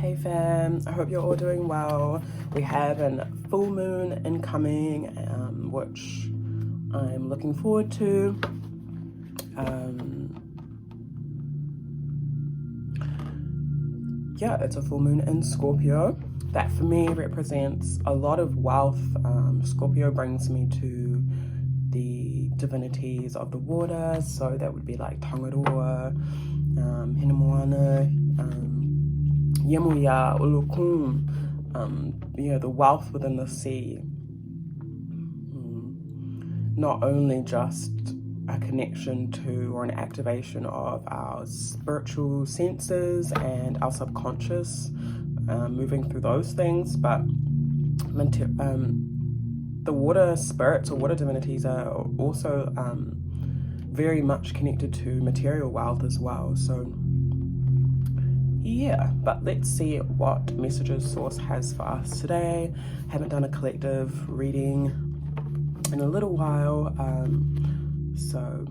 Hey fam, I hope you're all doing well. We have a full moon incoming, which I'm looking forward to. Yeah, it's a full moon in Scorpio. That for me represents a lot of wealth. Scorpio brings me to the divinities of the water, so that would be like Tangaroa, Hinemoana, Yemuya, Ulukun, the wealth within the sea. Not only just a connection to or an activation of our spiritual senses and our subconscious, moving through those things, but the water spirits or water divinities are also very much connected to material wealth as well. So yeah, but let's see what messages Source has for us today. Haven't done a collective reading in a little while, so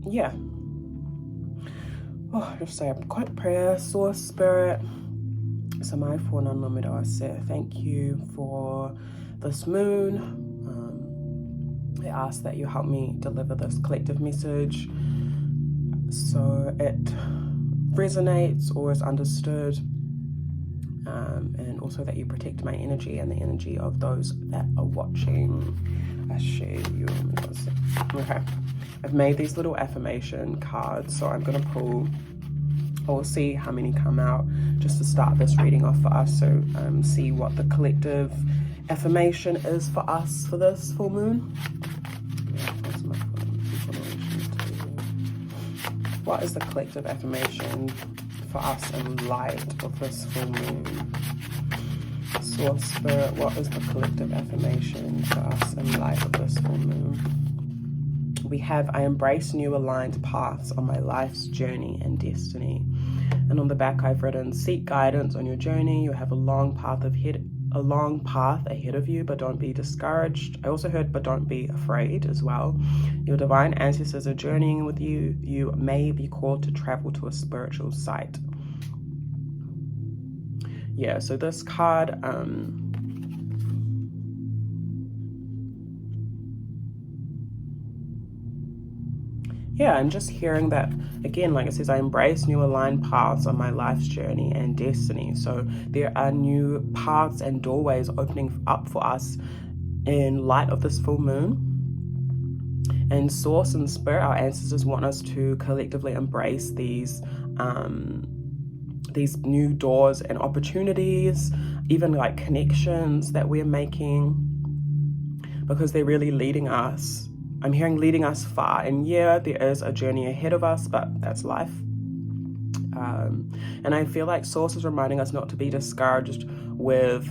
yeah. Just say a quick prayer. Source Spirit, Samai Fornana Meda, thank you for this moon. I ask that you help me deliver this collective message so it resonates or is understood, and also that you protect my energy and the energy of those that are watching. Okay, I've made these little affirmation cards, so I'm going to pull, we'll see how many come out just to start this reading off for us, so see what the collective affirmation is for us for this full moon. What is the collective affirmation for us in light of this full moon? Source Spirit, what is the collective affirmation for us in light of this full moon? We have, I embrace new aligned paths on my life's journey and destiny. And on the back I've written, seek guidance on your journey. You have a long path ahead of you, but don't be discouraged. I also heard, but don't be afraid as well. Your divine ancestors are journeying with you. You may be called to travel to a spiritual site. Yeah, so this card, I'm just hearing that, again, like it says, I embrace new aligned paths on my life's journey and destiny. So there are new paths and doorways opening up for us in light of this full moon. And Source and Spirit, our ancestors, want us to collectively embrace these new doors and opportunities, even like connections that we're making, because they're really leading us. I'm hearing leading us far, and yeah, there is a journey ahead of us, but that's life. And I feel like Source is reminding us not to be discouraged with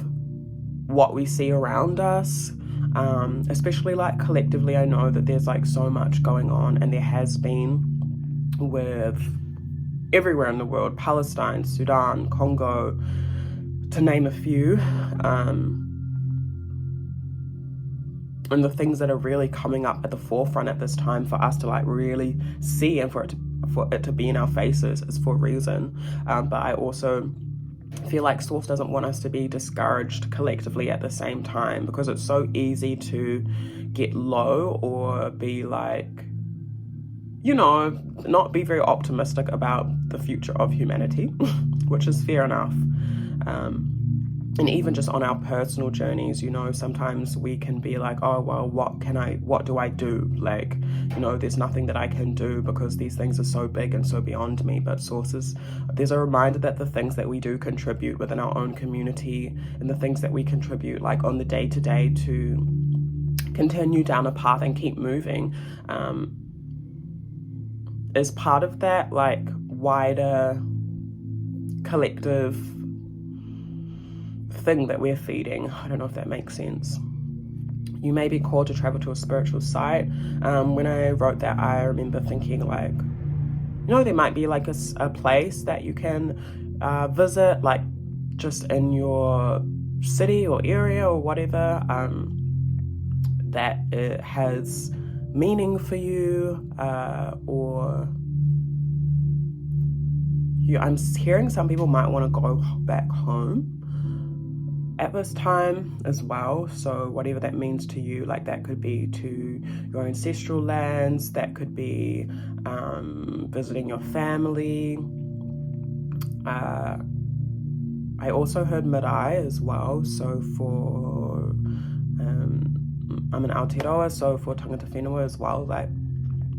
what we see around us, especially like collectively. I know that there's like so much going on, and there has been with everywhere in the world, Palestine, Sudan, Congo, to name a few. And the things that are really coming up at the forefront at this time for us to like really see, and for it to be in our faces, is for a reason. But I also feel like Source doesn't want us to be discouraged collectively at the same time, because it's so easy to get low or be like, not be very optimistic about the future of humanity, which is fair enough. And even just on our personal journeys, sometimes we can be like, oh, well, what do I do? Like, there's nothing that I can do because these things are so big and so beyond me. But there's a reminder that the things that we do contribute within our own community, and the things that we contribute like on the day-to-day to continue down a path and keep moving, is part of that like wider collective thing that we're feeding. I don't know if that makes sense. You may be called to travel to a spiritual site. When I wrote that, I remember thinking like, there might be like a place that you can visit, like just in your city or area or whatever, that it has meaning for you, or I'm hearing some people might want to go back home at this time as well. So whatever that means to you, like that could be to your ancestral lands, that could be visiting your family. I also heard Meda as well. So for I'm in Aotearoa, so for tangata whenua as well, like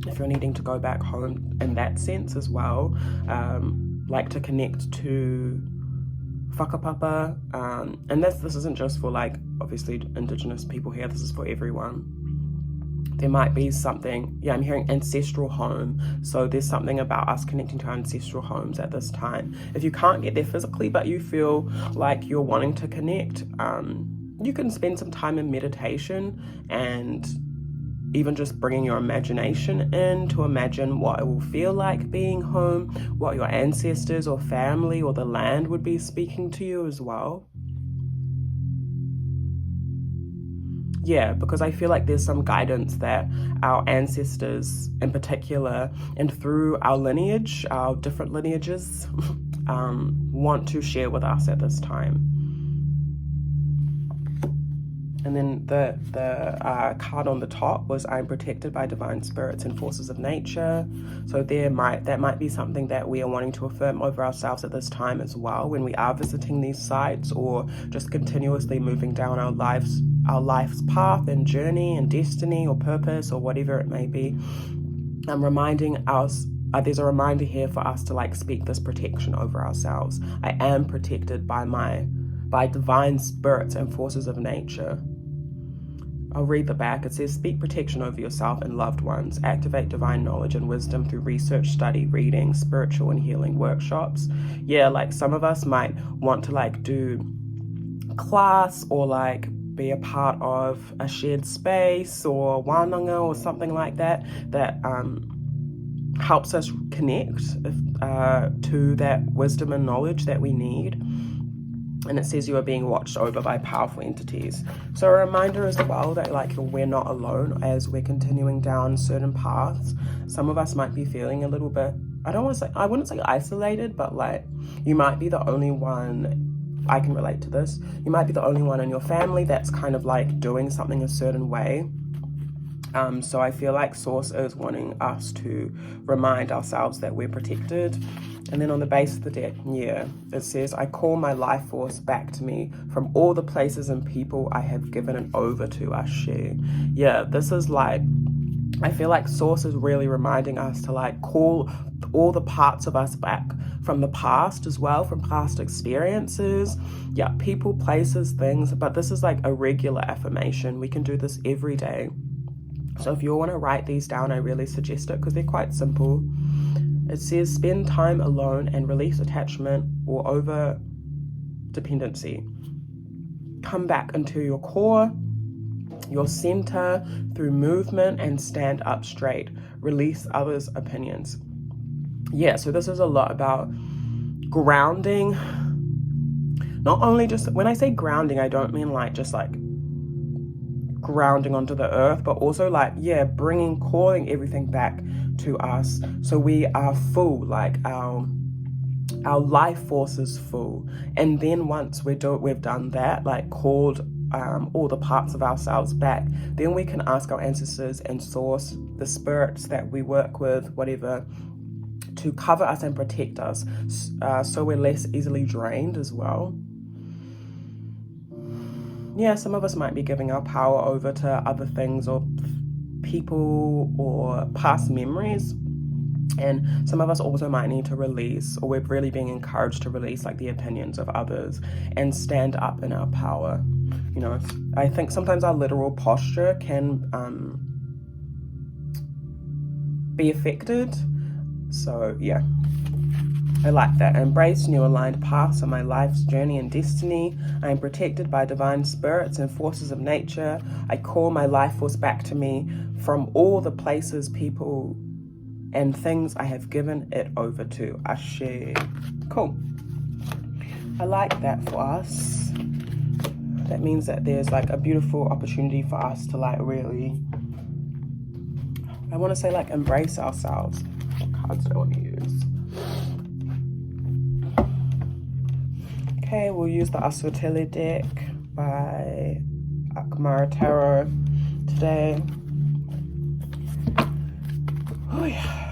if you're needing to go back home in that sense as well, like to connect to whakapapa, and this isn't just for like obviously Indigenous people here, this is for everyone. There might be something, I'm hearing ancestral home, so there's something about us connecting to our ancestral homes at this time. If you can't get there physically but you feel like you're wanting to connect, you can spend some time in meditation and even just bringing your imagination in to imagine what it will feel like being home, what your ancestors or family or the land would be speaking to you as well. Yeah, because I feel like there's some guidance that our ancestors in particular, and through our lineage, our different lineages, want to share with us at this time. And then the card on the top was, I'm protected by divine spirits and forces of nature. So that might be something that we are wanting to affirm over ourselves at this time as well, when we are visiting these sites or just continuously moving down our life's path and journey and destiny or purpose or whatever it may be. I'm reminding us, there's a reminder here for us to like speak this protection over ourselves. I am protected by divine spirits and forces of nature. I'll read the back. It says, speak protection over yourself and loved ones. Activate divine knowledge and wisdom through research, study, reading, spiritual and healing workshops. Yeah, like some of us might want to like do class or like be a part of a shared space or wānanga or something like that helps us connect to that wisdom and knowledge that we need. And it says you are being watched over by powerful entities. So a reminder as well that like we're not alone as we're continuing down certain paths. Some of us might be feeling a little bit, I wouldn't say isolated, but like you might be the only one, I can relate to this, you might be the only one in your family that's kind of like doing something a certain way. So I feel like Source is wanting us to remind ourselves that we're protected. And then on the base of the deck, it says, I call my life force back to me from all the places and people I have given it over to, Ashe. Yeah, this is like, I feel like Source is really reminding us to like call all the parts of us back from the past as well, from past experiences. Yeah, people, places, things, but this is like a regular affirmation. We can do this every day. So if you want to write these down, I really suggest it because they're quite simple. It says, spend time alone and release attachment or over dependency. Come back into your core, your center through movement and stand up straight. Release others' opinions. Yeah, so this is a lot about grounding. Not only just, when I say grounding, I don't mean like just like grounding onto the earth, but also like, calling everything back to us so we are full, like our life force is full. And then once we've done that, like called all the parts of ourselves back, then we can ask our ancestors and Source, the spirits that we work with, whatever, to cover us and protect us, so we're less easily drained as well. Yeah, some of us might be giving our power over to other things or people or past memories. And some of us also might need to release, or we're really being encouraged to release like the opinions of others and stand up in our power. You know, I think sometimes our literal posture can be affected. So yeah, I like that. Embrace new aligned paths on my life's journey and destiny. I am protected by divine spirits and forces of nature. I call my life force back to me from all the places, people, and things I have given it over to. Ashe. Cool. I like that for us. That means that there's like a beautiful opportunity for us to like really, I want to say like embrace ourselves. What cards do I want to use? Okay, we'll use the Aotearoa deck by Aotearoa today. Oh yeah.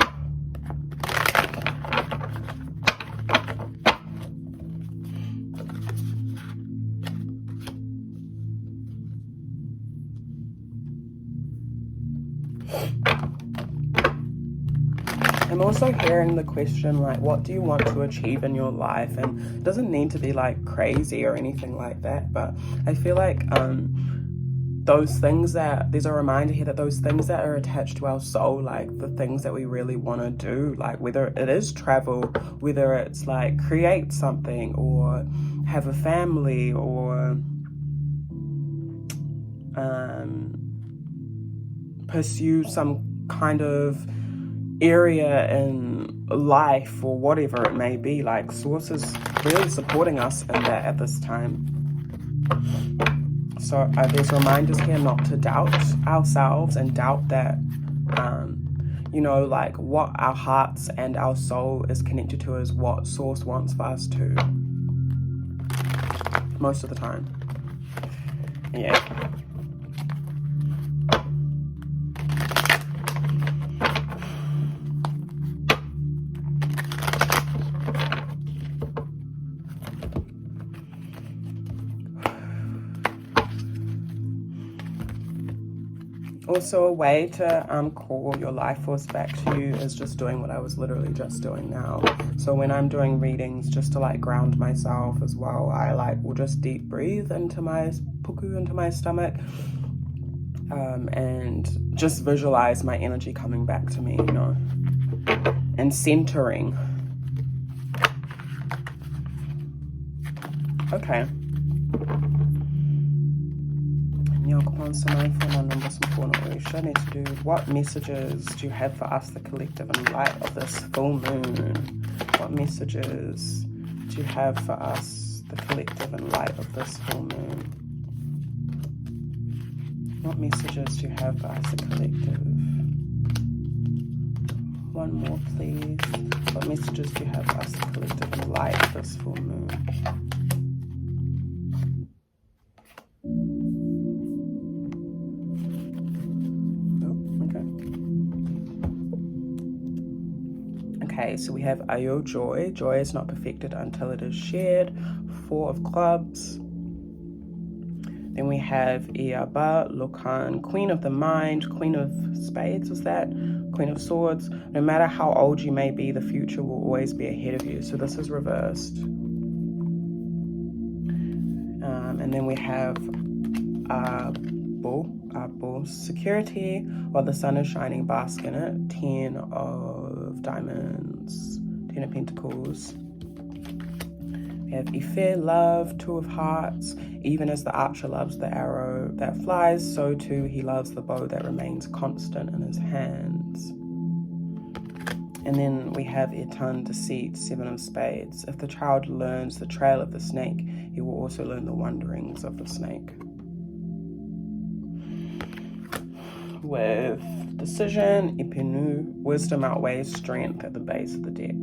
I'm also hearing the question, like, what do you want to achieve in your life? And it doesn't need to be like crazy or anything like that, but I feel like those things that, there's a reminder here that those things that are attached to our soul, like the things that we really want to do, like whether it is travel, whether it's like create something or have a family or pursue some kind of area in life or whatever it may be, like Source is really supporting us in that at this time. So there's reminders here not to doubt ourselves and doubt that you know, like what our hearts and our soul is connected to is what Source wants for us to, most of the time. Yeah. Also, a way to call your life force back to you is just doing what I was literally just doing now. So when I'm doing readings, just to like ground myself as well, I like will just deep breathe into my puku, into my stomach, and just visualize my energy coming back to me, you know, and centering. Okay. What messages do you have for us, the collective, in light of this full moon? What messages do you have for us, the collective, in light of this full moon? What messages do you have for us, the collective? One more, please. What messages do you have for us, the collective, in light of this full moon? Okay, so we have Ayo Joy. Joy is not perfected until it is shared. 4 of Clubs. Then we have Iaba, Lokan, Queen of the Mind, Queen of Spades, was that? Queen of Swords. No matter how old you may be, the future will always be ahead of you. So this is reversed. And then we have Abo, Security, while the sun is shining, bask in it. 10 of Diamonds, 10 of Pentacles. We have Ife, Love, 2 of Hearts. Even as the archer loves the arrow that flies, so too he loves the bow that remains constant in his hands. And then we have Etan, Deceit, 7 of Spades. If the child learns the trail of the snake, he will also learn the wanderings of the snake. With Decision, Ipenu, wisdom outweighs strength at the base of the deck.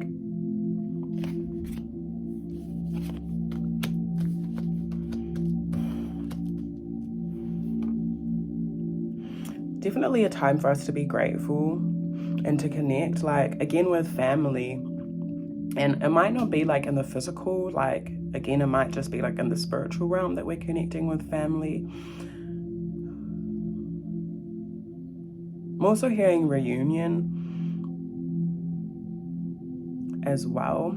Definitely a time for us to be grateful and to connect, like, again, with family. And it might not be like in the physical, like, again, it might just be like in the spiritual realm that we're connecting with family. I'm also hearing reunion as well.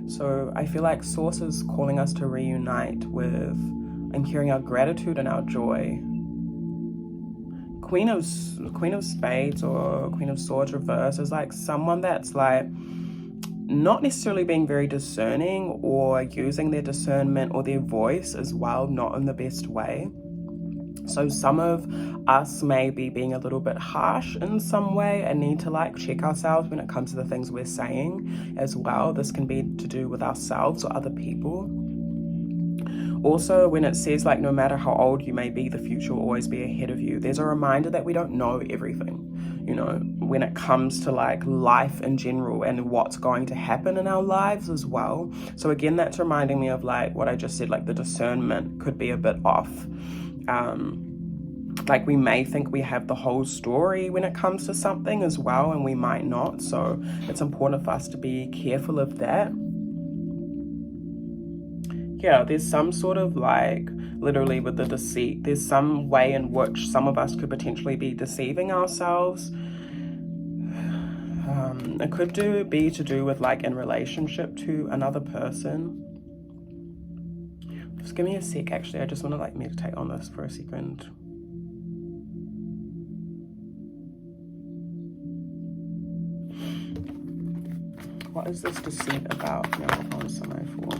So I feel like Source is calling us to reunite with, I'm hearing our gratitude and our joy. Queen of Spades or Queen of Swords reverse is like someone that's like not necessarily being very discerning or using their discernment or their voice as well, not in the best way. So some of us may be being a little bit harsh in some way and need to like check ourselves when it comes to the things we're saying as well. This can be to do with ourselves or other people. Also, when it says like, no matter how old you may be, the future will always be ahead of you, there's a reminder that we don't know everything, you know, when it comes to like life in general and what's going to happen in our lives as well. So again, that's reminding me of like what I just said, like the discernment could be a bit off. Like we may think we have the whole story when it comes to something as well, and we might not. So it's important for us to be careful of that. Yeah, there's some sort of like, literally with the deceit, there's some way in which some of us could potentially be deceiving ourselves. It could be to do with like in relationship to another person. Just give me a sec, actually. I just want to like meditate on this for a second. What is this deceit about? Now on Summer 4.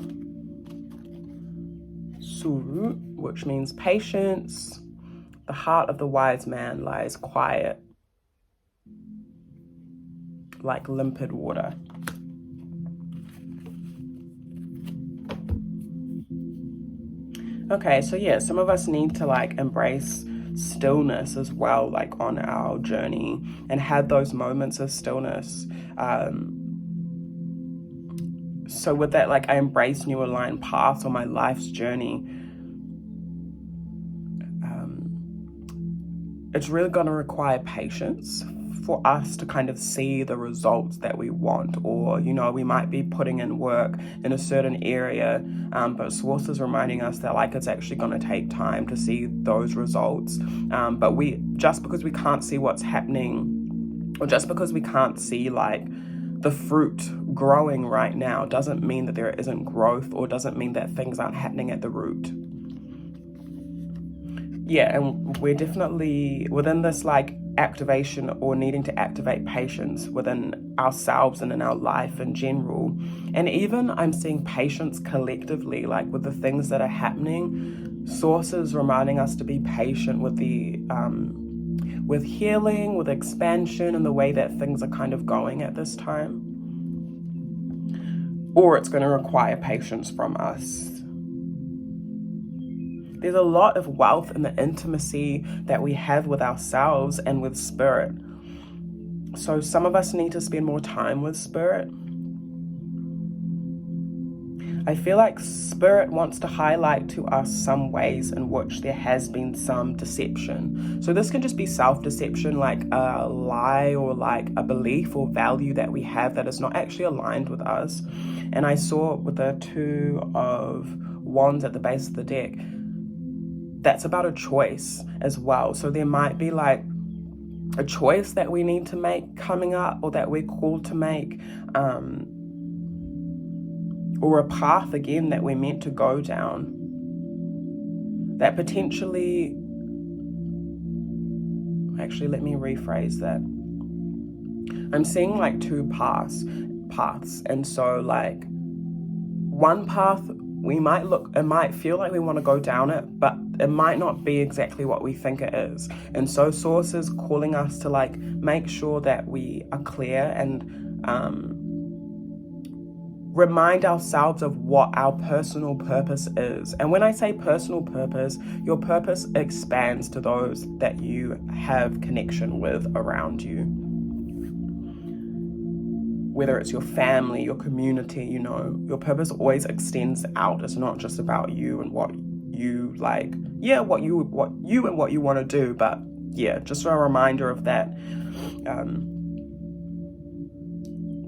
Suru, which means patience. The heart of the wise man lies quiet, like limpid water. Okay, so yeah, some of us need to like embrace stillness as well, like on our journey, and have those moments of stillness. So with that, like I embrace new aligned paths on my life's journey. It's really going to require patience for us to kind of see the results that we want, or, you know, we might be putting in work in a certain area, but Source is reminding us that like it's actually going to take time to see those results. But just because we can't see what's happening, or just because we can't see like the fruit growing right now, doesn't mean that there isn't growth, or doesn't mean that things aren't happening at the root. Yeah, and we're definitely within this like activation, or needing to activate patience within ourselves and in our life in general. And even I'm seeing patience collectively, like with the things that are happening. Sources reminding us to be patient with the with healing, with expansion, and the way that things are kind of going at this time. Or it's going to require patience from us. There's a lot of wealth in the intimacy that we have with ourselves and with spirit. So some of us need to spend more time with spirit. I feel like spirit wants to highlight to us some ways in which there has been some deception. So this can just be self-deception, like a lie or like a belief or value that we have that is not actually aligned with us. And I saw with the Two of Wands at the base of the deck, that's about a choice as well. So there might be like a choice that we need to make coming up, or that we're called to make, or a path again that we're meant to go down, that potentially, actually let me rephrase that. I'm seeing like two paths, and so like one path, it might feel like we want to go down it, but it might not be exactly what we think it is. And so Source is calling us to like make sure that we are clear and remind ourselves of what our personal purpose is. And when I say personal purpose, your purpose expands to those that you have connection with around you. Whether it's your family, your community, you know, your purpose always extends out. It's not just about you and what you like, what you want to do, but yeah, just a reminder of that.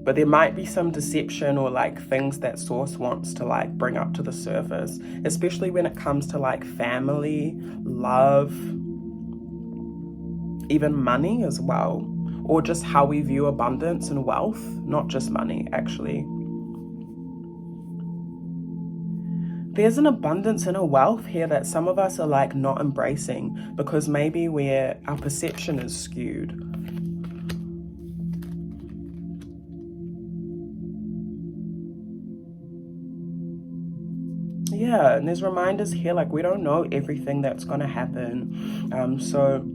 But there might be some deception or like things that Source wants to like bring up to the surface, especially when it comes to like family, love, even money as well. Or just how we view abundance and wealth, not just money, actually. There's an abundance and a wealth here that some of us are like not embracing, because maybe our perception is skewed. Yeah, and there's reminders here like we don't know everything that's going to happen. So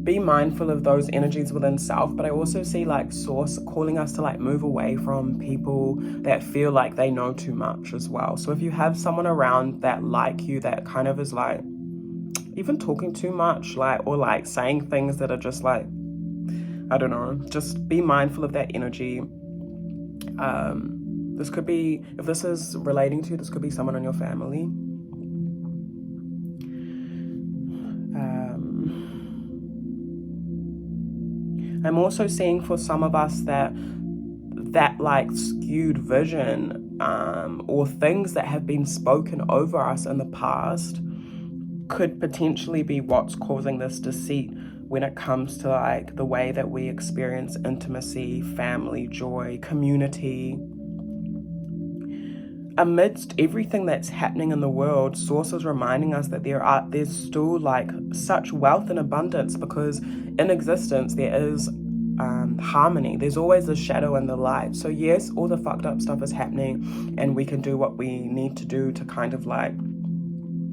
be mindful of those energies within self, but I also see like source calling us to like move away from people that feel like they know too much as well. So if you have someone around that like you, that kind of is like even talking too much, like, or like saying things that are just like, I don't know, just be mindful of that energy. This could be, if this is relating to, this could be someone in your family. I'm also seeing for some of us that like skewed vision or things that have been spoken over us in the past could potentially be what's causing this deceit when it comes to like the way that we experience intimacy, family, joy, community. Amidst everything that's happening in the world, Source is reminding us that there's still like such wealth and abundance, because in existence there is harmony. There's always the shadow and the light. So yes, all the fucked up stuff is happening, and we can do what we need to do to kind of like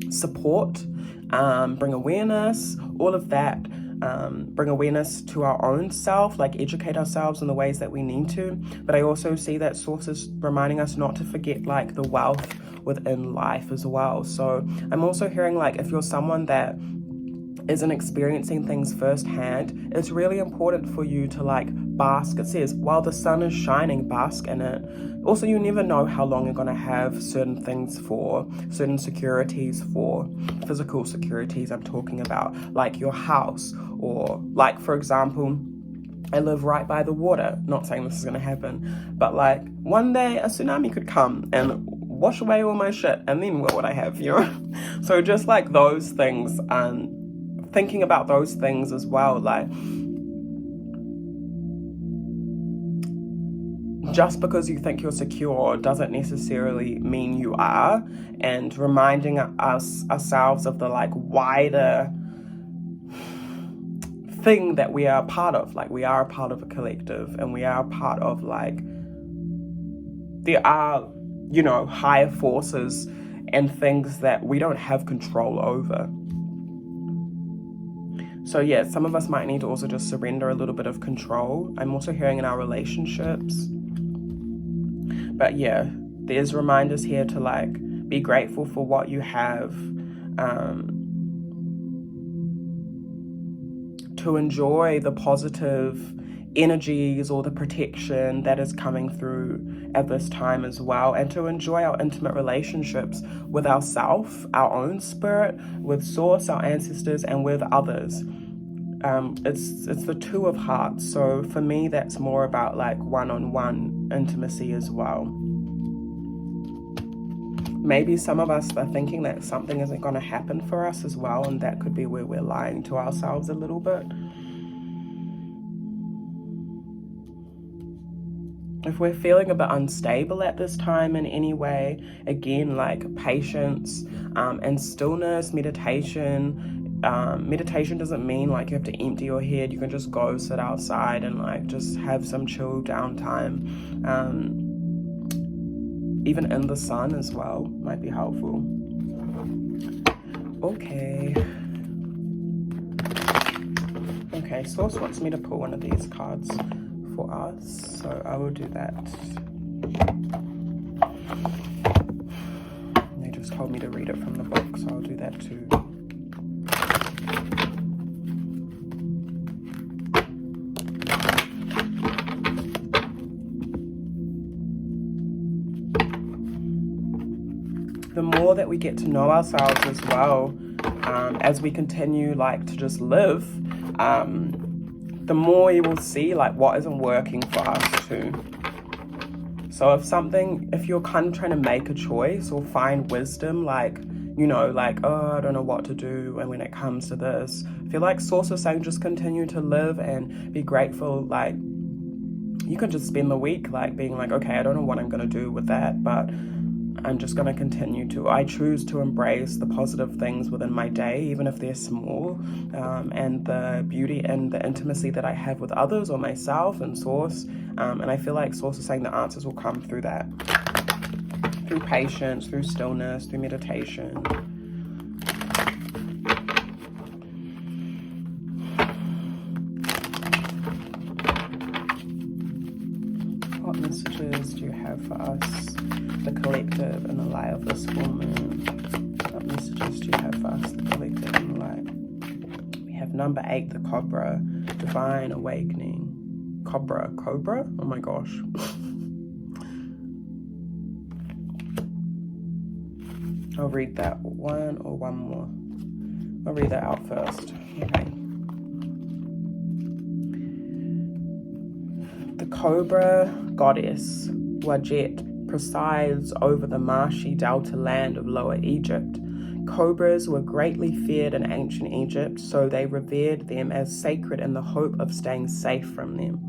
support, bring awareness, all of that. Bring awareness to our own self, like educate ourselves in the ways that we need to. But I also see that Source is reminding us not to forget like the wealth within life as well. So I'm also hearing like if you're someone that isn't experiencing things firsthand, it's really important for you to like bask. It says while the sun is shining, bask in it. Also, you never know how long you're going to have certain things for, certain securities for, physical securities I'm talking about, like your house, or like, for example, I live right by the water. Not saying this is going to happen, but like one day a tsunami could come and wash away all my shit, and then what would I have, you know? So just like those things, thinking about those things as well, like just because you think you're secure doesn't necessarily mean you are, and reminding ourselves of the like wider thing that we are a part of. Like we are a part of a collective, and we are a part of like, there are, you know, higher forces and things that we don't have control over. So yeah, some of us might need to also just surrender a little bit of control. I'm also hearing in our relationships. But yeah, there's reminders here to like be grateful for what you have, to enjoy the positive energies or the protection that is coming through at this time as well, and to enjoy our intimate relationships with ourself, our own spirit, with Source, our ancestors, and with others. It's the Two of Hearts. So for me, that's more about like one-on-one intimacy as well. Maybe some of us are thinking that something isn't going to happen for us as well, and that could be where we're lying to ourselves a little bit. If we're feeling a bit unstable at this time in any way, again, like patience and stillness, meditation. Meditation doesn't mean like you have to empty your head. You can just go sit outside and like just have some chill downtime. Even in the sun as well might be helpful. Okay, Source wants me to pull one of these cards for us, so I will do that. They just told me to read it from the book, so I'll do that too. The more that we get to know ourselves as well, as we continue like to just live, the more you will see like what isn't working for us too. So if you're kind of trying to make a choice or find wisdom, like, you know, like, oh, I don't know what to do, and when it comes to this, I feel like Source is saying just continue to live and be grateful. Like you can just spend the week like being like, okay, I don't know what I'm gonna do with that, but I'm just going to continue to, I choose to embrace the positive things within my day, even if they're small, and the beauty and the intimacy that I have with others or myself and Source. And I feel like Source is saying the answers will come through that, through patience, through stillness, through meditation. What messages do you have for us, the collective, in the light of this full moon? What messages do you have for us, the collective, in the light? We have number 8, the Cobra, Divine Awakening. Cobra? Oh my gosh. I'll read that one or one more. I'll read that out first. Okay. The Cobra goddess, Wajet, presides over the marshy delta land of Lower Egypt. Cobras were greatly feared in ancient Egypt, so they revered them as sacred in the hope of staying safe from them.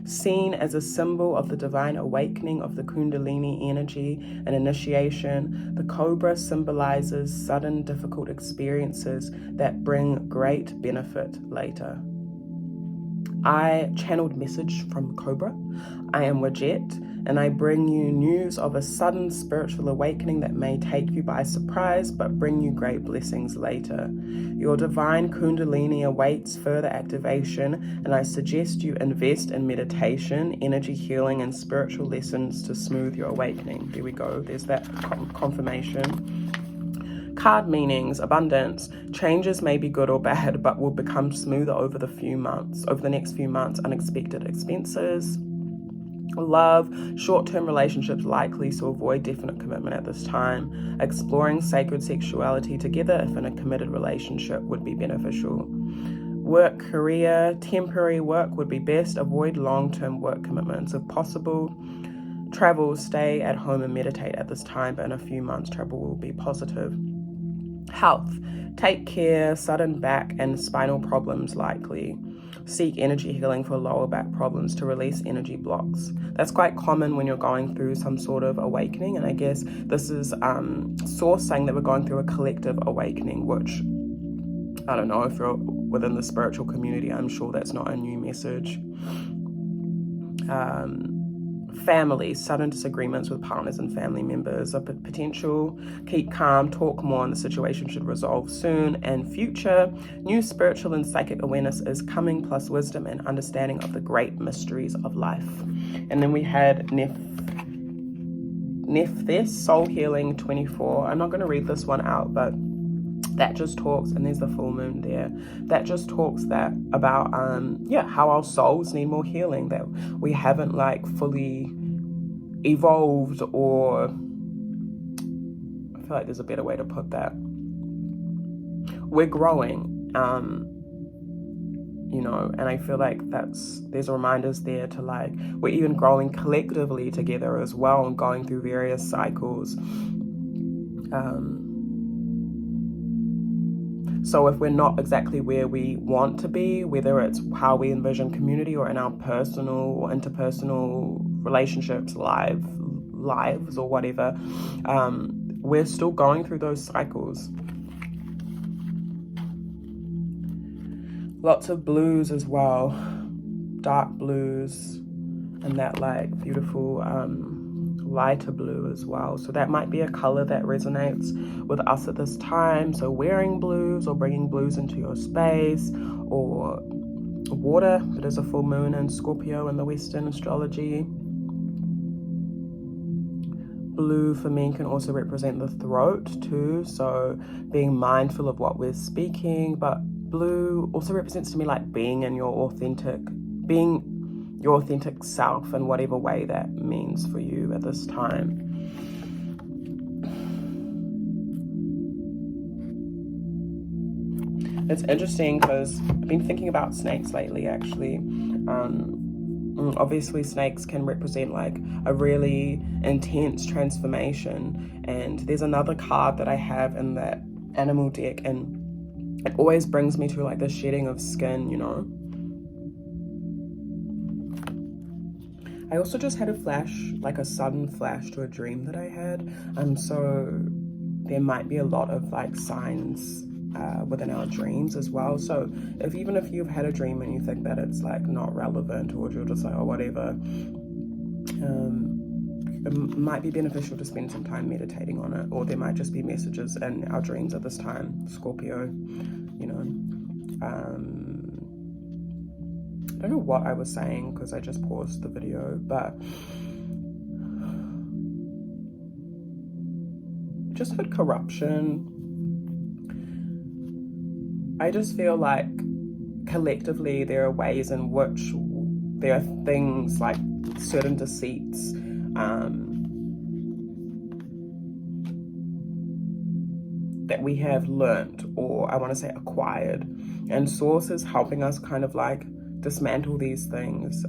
Seen as a symbol of the divine awakening of the Kundalini energy and initiation, the cobra symbolizes sudden difficult experiences that bring great benefit later. I channeled message from Cobra. I am Wajet, and I bring you news of a sudden spiritual awakening that may take you by surprise but bring you great blessings later. Your divine Kundalini awaits further activation, and I suggest you invest in meditation, energy healing, and spiritual lessons to smooth your awakening. There we go. There's that confirmation. Card meanings: abundance. Changes may be good or bad, but will become smoother over the next few months. Unexpected expenses. Love, short-term relationships likely, so avoid definite commitment at this time. Exploring sacred sexuality together if in a committed relationship would be beneficial. Work, career, temporary work would be best. Avoid long-term work commitments if possible. Travel, stay at home and meditate at this time, but in a few months travel will be positive. Health, take care, sudden back and spinal problems likely. Seek energy healing for lower back problems to release energy blocks. That's quite common when you're going through some sort of awakening, and I guess this is Source saying that we're going through a collective awakening, which I don't know if you're within the spiritual community, I'm sure that's not a new message. Family, sudden disagreements with partners and family members are potential. Keep calm, talk more, and the situation should resolve soon. And future, new spiritual and psychic awareness is coming, plus wisdom and understanding of the great mysteries of life. And then we had Nephthys, Soul Healing 24. I'm not going to read this one out, but that just talks, and there's the full moon there, that just talks about how our souls need more healing, that we haven't like fully evolved, or I feel like there's a better way to put that. We're growing, and I feel like there's reminders there to like, we're even growing collectively together as well and going through various cycles. So if we're not exactly where we want to be, whether it's how we envision community or in our personal or interpersonal relationships, lives or whatever, we're still going through those cycles. Lots of blues as well, dark blues, and that like beautiful lighter blue as well. So that might be a color that resonates with us at this time. So wearing blues or bringing blues into your space, or water. It is a full moon in Scorpio in the Western astrology. Blue for me can also represent the throat too, so being mindful of what we're speaking. But blue also represents to me like being your authentic self in whatever way that means for you at this time. It's interesting because I've been thinking about snakes lately, actually. Obviously snakes can represent like a really intense transformation, and there's another card that I have in that animal deck, and it always brings me to like the shedding of skin, I also just had a sudden flash to a dream that I had. So there might be a lot of like signs within our dreams as well. So even if you've had a dream and you think that it's like not relevant, or you're just like, oh, whatever, it might be beneficial to spend some time meditating on it, or there might just be messages in our dreams at this time, Scorpio, I don't know what I was saying because I just paused the video, but just heard corruption. I just feel like collectively there are ways in which there are things like certain deceits that we have learnt, or I want to say acquired, and Source is helping us kind of like dismantle these things.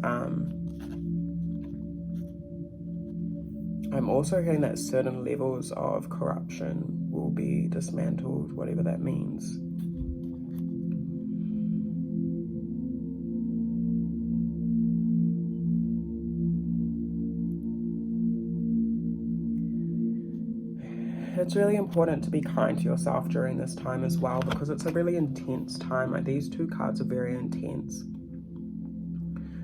I'm also hearing that certain levels of corruption will be dismantled, whatever that means. It's really important to be kind to yourself during this time as well, because it's a really intense time. Like, these two cards are very intense.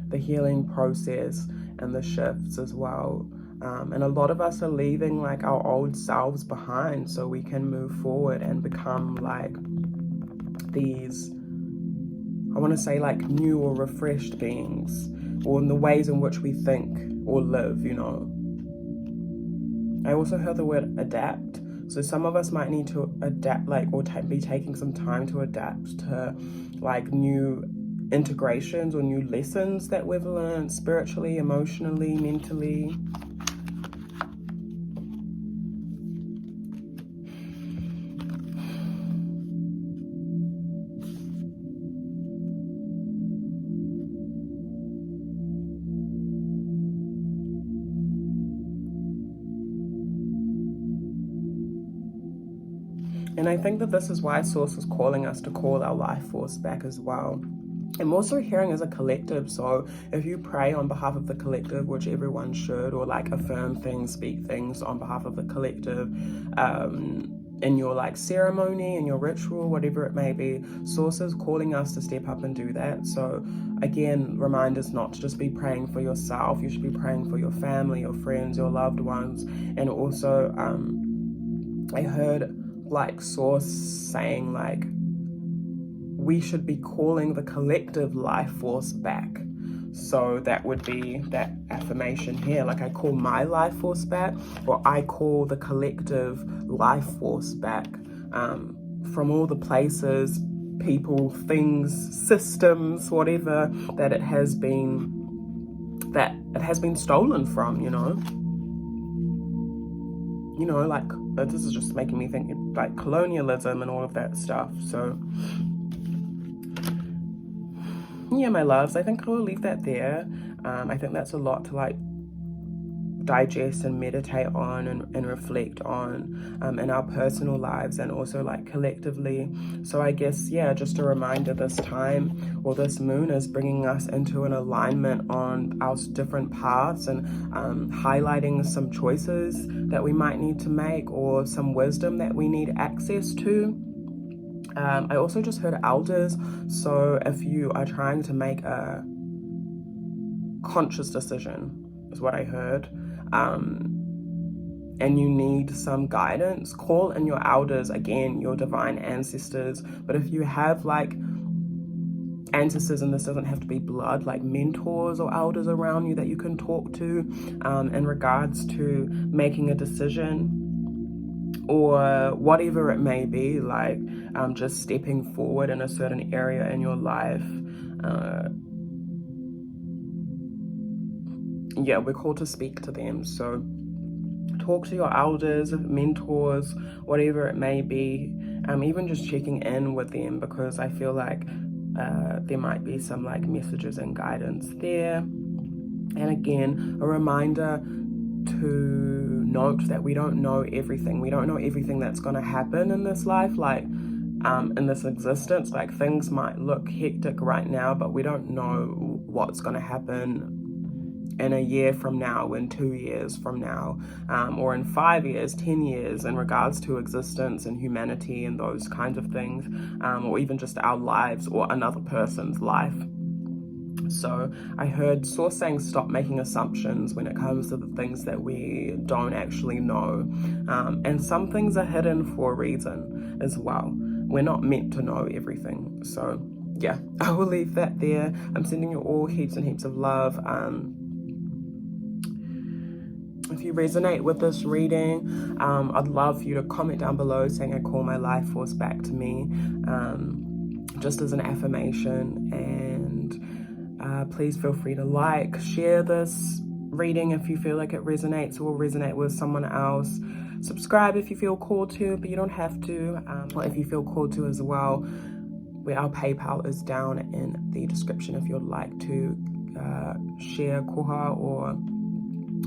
The healing process and the shifts as well. And a lot of us are leaving like our old selves behind so we can move forward and become like these, I want to say like new or refreshed beings, or in the ways in which we think or live, you know. I also heard the word adapt. So some of us might need to adapt, like, or be taking some time to adapt to like new integrations or new lessons that we've learned spiritually, emotionally, mentally. And I think that this is why Source is calling us to call our life force back as well. I'm also hearing as a collective, so if you pray on behalf of the collective, which everyone should, or like affirm things, speak things on behalf of the collective, in your like ceremony, in your ritual, whatever it may be, Source is calling us to step up and do that. So again, reminders not to just be praying for yourself. You should be praying for your family, your friends, your loved ones. And also, I heard like Source saying like we should be calling the collective life force back. So that would be that affirmation here, like I call my life force back, or I call the collective life force back, from all the places, people, things, systems, whatever that it has been stolen from, you know, like this is just making me think like colonialism and all of that stuff. So yeah, my loves, I think I will leave that there. I think that's a lot to like digest and meditate on and reflect on in our personal lives and also like collectively. So I guess, yeah, just a reminder, this time or this moon is bringing us into an alignment on our different paths and highlighting some choices that we might need to make, or some wisdom that we need access to. I also just heard elders, so if you are trying to make a conscious decision, is what I heard, and you need some guidance, call in your elders, again, your divine ancestors. But if you have like ancestors, and this doesn't have to be blood, like mentors or elders around you that you can talk to in regards to making a decision, or whatever it may be, like just stepping forward in a certain area in your life. Yeah, we're called to speak to them. So talk to your elders, mentors, whatever it may be, even just checking in with them, because I feel like there might be some like messages and guidance there. And again, a reminder to note that we don't know everything. We don't know everything that's going to happen in this life, like in this existence. Like, things might look hectic right now, but we don't know what's going to happen in a year from now, in 2 years from now, or in 5 years, 10 years, in regards to existence and humanity and those kinds of things, or even just our lives or another person's life. So I heard Source saying stop making assumptions when it comes to the things that we don't actually know. And some things are hidden for a reason as well. We're not meant to know everything. So yeah, I will leave that there. I'm sending you all heaps and heaps of love. If you resonate with this reading, I'd love for you to comment down below saying I call my life force back to me, just as an affirmation. And please feel free to like, share this reading if you feel like it resonates or will resonate with someone else. Subscribe if you feel called to, but you don't have to. Or if you feel called to as well, our PayPal is down in the description if you'd like to share koha or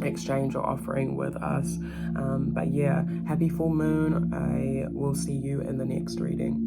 exchange or offering with us. But yeah, happy full moon. I will see you in the next reading.